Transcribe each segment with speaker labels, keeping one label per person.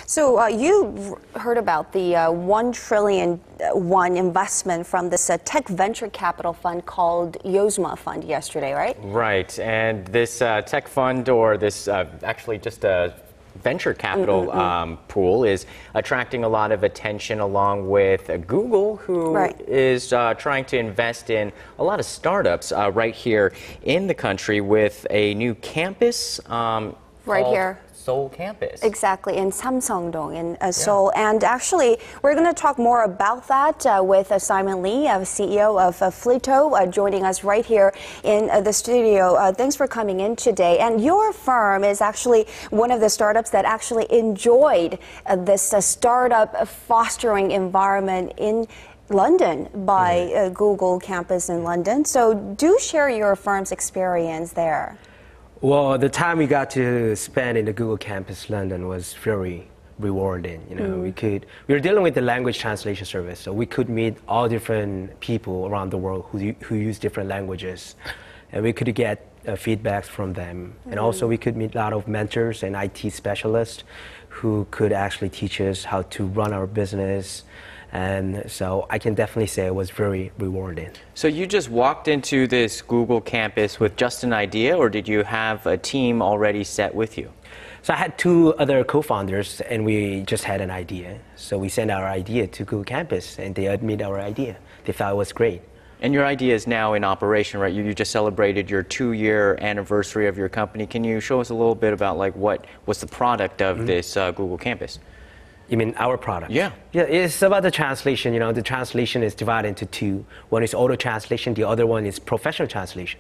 Speaker 1: So you heard about the 1 trillion investment from this tech venture capital fund called Yozma Fund yesterday, right?
Speaker 2: Right, and this tech fund, or this actually just a venture capital pool, is attracting a lot of attention, along with Google, who is trying to invest in a lot of startups right here in the country with a new campus
Speaker 1: right here.
Speaker 2: Seoul campus.
Speaker 1: Exactly, in Samsungdong in Seoul. And actually, we're going to talk more about that with Simon Lee, CEO of Flitto, joining us right here in the studio. Thanks for coming in today. And your firm is actually one of the startups that actually enjoyed this startup fostering environment in London by Google campus in London. So do share your firm's experience there.
Speaker 3: Well, the time we got to spend in the Google campus London was very rewarding. You know, we were dealing with the language translation service, so we could meet all different people around the world who use different languages, and we could get feedbacks from them. And also we could meet a lot of mentors and IT specialists who could actually teach us how to run our business. And so I can definitely say it was very rewarding.
Speaker 2: So you just walked into this Google campus with just an idea, or did you have a team already set with you?
Speaker 3: So I had 2 other co-founders, and we just had an idea. So we sent our idea to Google campus, and they admitted our idea. They thought it was great.
Speaker 2: And your idea is now in operation, right? You just celebrated your 2-year anniversary of your company. Can you show us a little bit about what's the product of this Google campus?
Speaker 3: You mean our product?
Speaker 2: Yeah.
Speaker 3: Yeah, it's about the translation. You know, the translation is divided into 2. One is auto translation, the other one is professional translation.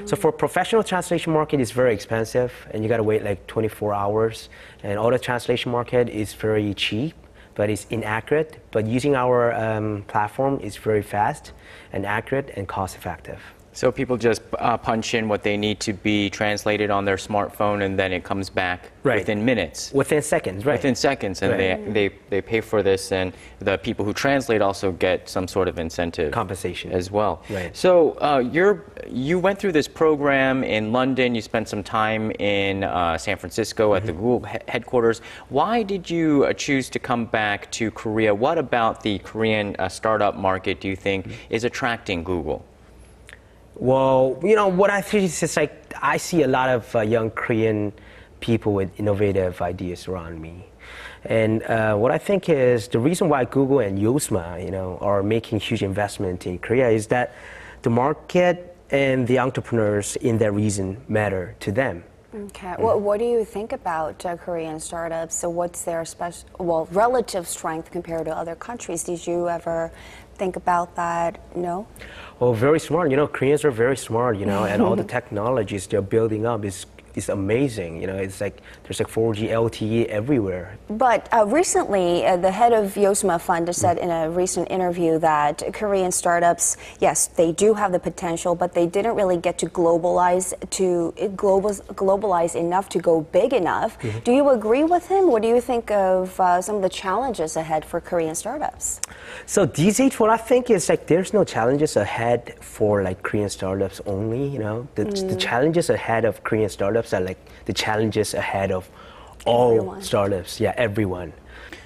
Speaker 3: So for professional translation market, it's very expensive, and you got to wait like 24 hours. And auto translation market is very cheap, but it's inaccurate. But using our platform is very fast and accurate and cost effective.
Speaker 2: So people just punch in what they need to be translated on their smartphone, and then it comes back within minutes.
Speaker 3: Within seconds, right.
Speaker 2: Within seconds, and they pay for this, and the people who translate also get some sort of incentive.
Speaker 3: Compensation.
Speaker 2: As well.
Speaker 3: Right.
Speaker 2: So you went through this program in London, you spent some time in San Francisco at the Google headquarters. Why did you choose to come back to Korea? What about the Korean startup market do you think is attracting Google?
Speaker 3: Well, you know, what I think is just like I see a lot of young Korean people with innovative ideas around me. And what I think is the reason why Google and Yozma, you know, are making huge investment in Korea is that the market and the entrepreneurs in that region matter to them.
Speaker 1: Okay. Well, what do you think about Korean startups? So what's their relative strength compared to other countries? Did you ever think about that? No?
Speaker 3: Well, very smart. You know, Koreans are very smart, you know, and all the technologies they're building up is amazing. You know, it's like there's like 4G LTE everywhere.
Speaker 1: But recently, the head of Yozma Fund said in a recent interview that Korean startups, yes, they do have the potential, but they didn't really get to globalize enough to go big enough. Do you agree with him? What do you think of some of the challenges ahead for Korean startups?
Speaker 3: So these days, what I think is like there's no challenges ahead for like Korean startups only. You know, the challenges ahead of Korean startups are like the challenges ahead of all startups. Yeah, everyone.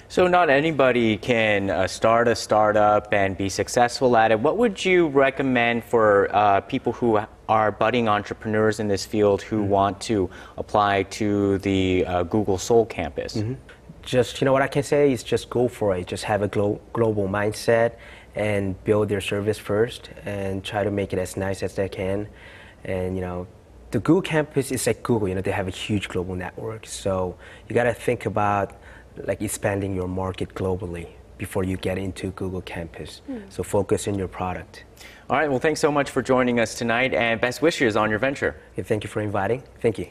Speaker 2: So not anybody can start a startup and be successful at it. What would you recommend for people who are budding entrepreneurs in this field who want to apply to the Google Seoul campus?
Speaker 3: Just, you know, what I can say is just go for it. Just have a global mindset and build their service first and try to make it as nice as they can. And, you know, the Google campus is like Google, you know, they have a huge global network. So you got to think about like expanding your market globally before you get into Google campus. So focus on your product.
Speaker 2: All right, well, thanks so much for joining us tonight, and best wishes on your venture.
Speaker 3: Okay, thank you for inviting. Thank you.